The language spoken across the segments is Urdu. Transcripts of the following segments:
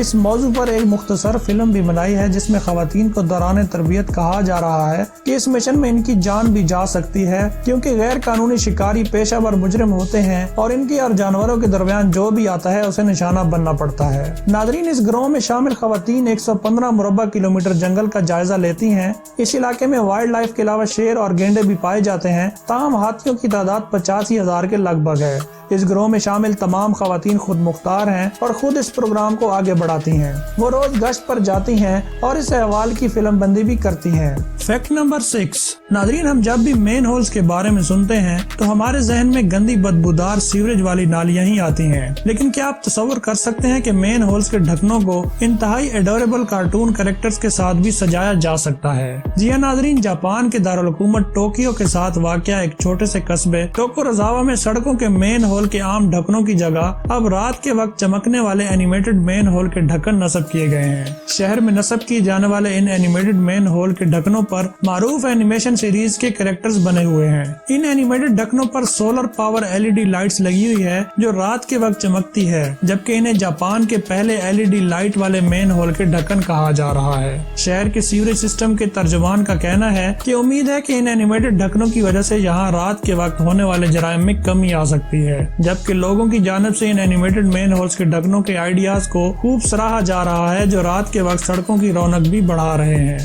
اس موضوع پر ایک مختصر فلم بھی بنائی ہے جس میں خواتین کو دوران تربیت کہا جا رہا ہے کہ اس مشن میں ان کی جان بھی جا سکتی ہے کیونکہ غیر قانونی شکاری پیشہ ور مجرم ہوتے ہیں اور ان کی اور جانوروں کے درمیان جو بھی آتا ہے اسے نشانہ بننا پڑتا ہے۔ ناظرین، اس گروہ میں شامل خواتین 115 مربع کلومیٹر جنگل کا جائزہ لیتی ہیں۔ اس علاقے میں وائلڈ لائف کے علاوہ شیر اور گینڈے بھی پائے جاتے ہیں، تاہم ہاتھیوں کی تعداد 85,000 کے لگ بھگ ہے۔ اس گروہ میں شامل تمام خواتین خود مختار ہیں اور خود اس پروگرام کو آگے بڑھاتی ہیں۔ وہ روز گشت پر جاتی ہیں اور اس احوال کی فلم بندی بھی کرتی ہیں۔ Fact number 6۔ ناظرین، ہم جب بھی مین ہولز کے بارے میں سنتے ہیں تو ہمارے ذہن میں گندی بدبودار سیوریج والی نالیاں ہی آتی ہیں، لیکن کیا آپ تصور کر سکتے ہیں کہ مین ہولز کے ڈھکنوں کو انتہائی ایڈوریبل کارٹون کریکٹرز کے ساتھ بھی سجایا جا سکتا ہے؟ جی ہاں ناظرین، جاپان کے دارالحکومت ٹوکیو کے ساتھ واقع ایک چھوٹے سے قصبے ٹوکورازاوا میں سڑکوں کے مین ہول کے عام ڈھکنوں کی جگہ اب رات کے وقت چمکنے والے اینیمیٹڈ مین ہول کے ڈھکن نصب کیے گئے ہیں۔ شہر میں نصب کیے جانے والے ان اینیمیٹڈ مین ہول کے ڈھکنوں پر معروف اینیمیشن سیریز کے کریکٹرز بنے ہوئے ہیں۔ ان اینیمیٹڈ ڈھکنوں پر سولر پاور LED لائٹس لگی ہوئی ہے جو رات کے وقت چمکتی ہے، جبکہ انہیں جاپان کے پہلے LED لائٹ والے مین ہول کے ڈھکن کہا جا رہا ہے۔ شہر کے سیوریج سسٹم کے ترجمان کا کہنا ہے کہ امید ہے کہ ان اینیمیٹڈ ڈھکنوں کی وجہ سے یہاں رات کے وقت ہونے والے جرائم میں کمی آ سکتی ہے، جبکہ لوگوں کی جانب سے ان اینیمیٹڈ مین ہولز کے ڈھکنوں کے آئیڈیاز کو خوب سراہا جا رہا ہے جو رات کے وقت سڑکوں کی رونق بھی بڑھا رہے ہیں۔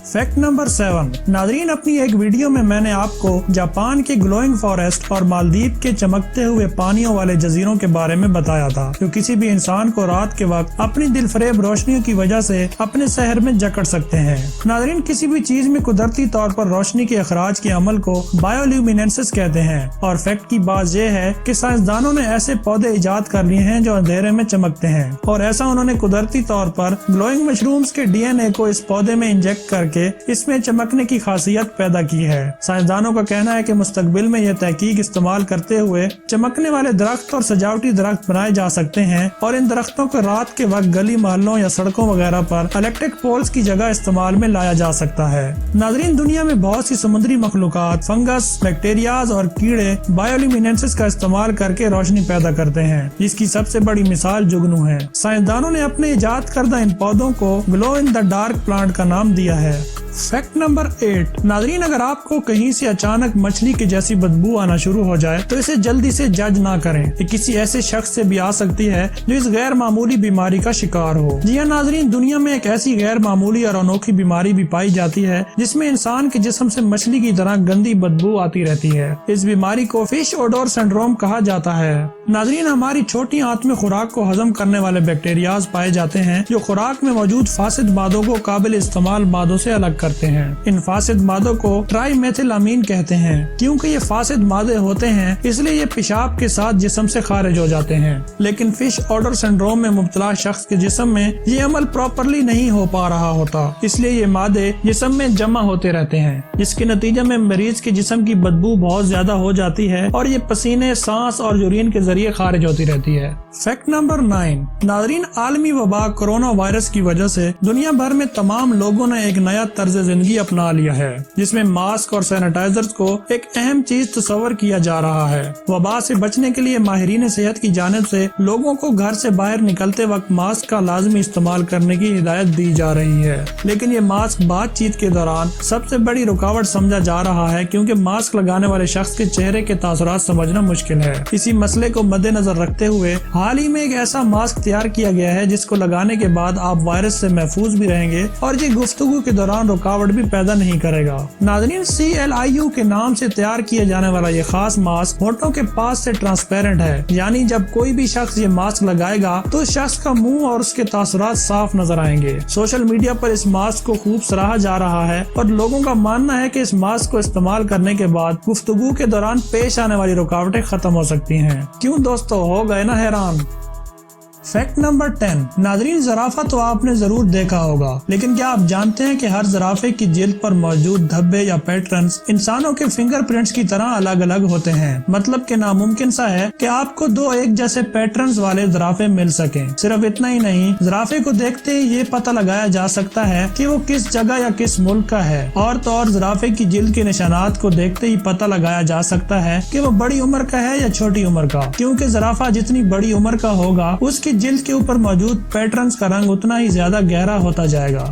Fact number 7۔ ناظرین، اپنی ایک ویڈیو میں میں نے آپ کو جاپان کے گلوئنگ فارسٹ اور مالدیپ کے چمکتے ہوئے پانیوں والے جزیروں کے بارے میں بتایا تھا جو کسی بھی انسان کو رات کے وقت اپنی دل فریب روشنیوں کی وجہ سے اپنے شہر میں جکڑ سکتے ہیں۔ ناظرین، کسی بھی چیز میں قدرتی طور پر روشنی کے اخراج کے عمل کو بایولومیننسس کہتے ہیں، اور فیکٹ کی بات یہ ہے کہ سائنسدانوں نے ایسے پودے ایجاد کر لیے ہیں جو اندھیرے میں چمکتے ہیں، اور ایسا انہوں نے قدرتی طور پر گلوئنگ مشرومز کے DNA کو اس پودے میں انجیکٹ کر کے اس میں چمکنے کی خاصیت پیدا کی ہے۔ سائنسدانوں کا کہنا ہے کہ مستقبل میں یہ تحقیق استعمال کرتے ہوئے چمکنے والے درخت اور سجاوٹی درخت بنائے جا سکتے ہیں، اور ان درختوں کو رات کے وقت گلی محلوں یا سڑکوں وغیرہ پر الیکٹرک پولز کی جگہ استعمال میں لایا جا سکتا ہے۔ ناظرین، دنیا میں بہت سی سمندری مخلوقات، فنگس، بیکٹیریاز اور کیڑے بایولومیننسس کا استعمال کر کے روشنی پیدا کرتے ہیں، جس کی سب سے بڑی مثال جگنو ہے۔ سائنسدانوں نے اپنے ایجاد کردہ ان پودوں کو گلو ان دا ڈارک پلانٹ کا نام دیا ہے۔ Fact number 8۔ ناظرین، اگر آپ کو کہیں سے اچانک مچھلی کی جیسی بدبو آنا شروع ہو جائے تو اسے جلدی سے جج نہ کریں، یہ کسی ایسے شخص سے بھی آ سکتی ہے جو اس غیر معمولی بیماری کا شکار ہو۔ جی ہاں ناظرین، دنیا میں ایک ایسی غیر معمولی اور انوکھی بیماری بھی پائی جاتی ہے جس میں انسان کے جسم سے مچھلی کی طرح گندی بدبو آتی رہتی ہے۔ اس بیماری کو فش اوڈور سنڈروم کہا جاتا ہے۔ ناظرین، ہماری چھوٹی آنت میں خوراک کو ہضم کرنے والے بیکٹیریاز پائے جاتے ہیں جو خوراک میں موجود فاسد مادوں کو قابل استعمال مادوں سے الگ کرتے ہیں۔ ان فاسد مادوں کو ٹرائی میتھل امین کہتے ہیں۔ کیونکہ یہ فاسد مادے ہوتے ہیں اس لیے یہ پیشاب کے ساتھ جسم سے خارج ہو جاتے ہیں، لیکن فش اوڈر سنڈروم میں مبتلا شخص کے جسم میں یہ عمل پراپرلی نہیں ہو پا رہا ہوتا، اس لیے یہ مادے جسم میں جمع ہوتے رہتے ہیں، جس کے نتیجے میں مریض کے جسم کی بدبو بہت زیادہ ہو جاتی ہے اور یہ پسینے، سانس اور یورین کے ذریعے خارج ہوتی رہتی ہے۔ Fact number 9۔ ناظرین، عالمی وبا کورونا وائرس کی وجہ سے دنیا بھر میں تمام لوگوں نے ایک نیا طرز زندگی اپنا لیا ہے، جس میں ماسک اور سینیٹائزر کو ایک اہم چیز تصور کیا جا رہا ہے۔ وبا سے بچنے کے لیے ماہرین صحت کی جانب سے لوگوں کو گھر سے باہر نکلتے وقت ماسک کا لازمی استعمال کرنے کی ہدایت دی جا رہی ہے، لیکن یہ ماسک بات چیت کے دوران سب سے بڑی رکاوٹ سمجھا جا رہا ہے کیونکہ ماسک لگانے والے شخص کے چہرے کے تاثرات سمجھنا مشکل ہے۔ اسی مسئلے کو مد نظر رکھتے ہوئے حال ہی میں ایک ایسا ماسک تیار کیا گیا ہے جس کو لگانے کے بعد آپ وائرس سے محفوظ بھی رہیں گے اور یہ گفتگو کے دوران رکاوٹ بھی پیدا نہیں کرے گا۔ ناظرین، CLIU کے نام سے تیار کیا جانے والا یہ خاص ماسک ہونٹوں کے پاس سے ٹرانسپیرنٹ ہے، یعنی جب کوئی بھی شخص یہ ماسک لگائے گا تو اس شخص کا منہ اور اس کے تاثرات صاف نظر آئیں گے۔ سوشل میڈیا پر اس ماسک کو خوب سراہا جا رہا ہے اور لوگوں کا ماننا ہے کہ اس ماسک کو استعمال کرنے کے بعد گفتگو کے دوران پیش آنے والی رکاوٹیں ختم ہو سکتی ہیں۔ کیوں دوستو، ہو گئے نا حیران؟ Fact number 10۔ ناظرین، زرافہ تو آپ نے ضرور دیکھا ہوگا، لیکن کیا آپ جانتے ہیں کہ ہر زرافے کی جلد پر موجود دھبے یا پیٹرنز انسانوں کے فنگر پرنٹس کی طرح الگ الگ ہوتے ہیں؟ مطلب کہ ناممکن سا ہے کہ آپ کو دو ایک جیسے پیٹرنز والے زرافے مل سکیں۔ صرف اتنا ہی نہیں، زرافے کو دیکھتے ہی یہ پتہ لگایا جا سکتا ہے کہ وہ کس جگہ یا کس ملک کا ہے، اور تو اور زرافے کی جلد کے نشانات کو دیکھتے ہی پتہ لگایا جا سکتا ہے کہ وہ بڑی عمر کا ہے یا چھوٹی عمر کا، کیونکہ زرافہ جتنی بڑی عمر کا ہوگا اس کی کی جلد کے اوپر موجود پیٹرنز کا رنگ اتنا ہی زیادہ گہرا ہوتا جائے گا۔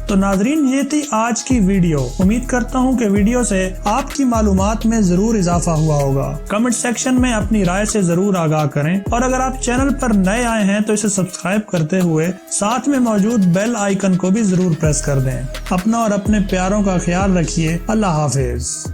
تو ناظرین، یہ تھی آج کی ویڈیو۔ امید کرتا ہوں کہ ویڈیو سے آپ کی معلومات میں ضرور اضافہ ہوا ہوگا۔ کمنٹ سیکشن میں اپنی رائے سے ضرور آگاہ کریں، اور اگر آپ چینل پر نئے آئے ہیں تو اسے سبسکرائب کرتے ہوئے ساتھ میں موجود بیل آئیکن کو بھی ضرور پریس کر دیں۔ اپنا اور اپنے پیاروں کا خیال رکھیے۔ اللہ حافظ۔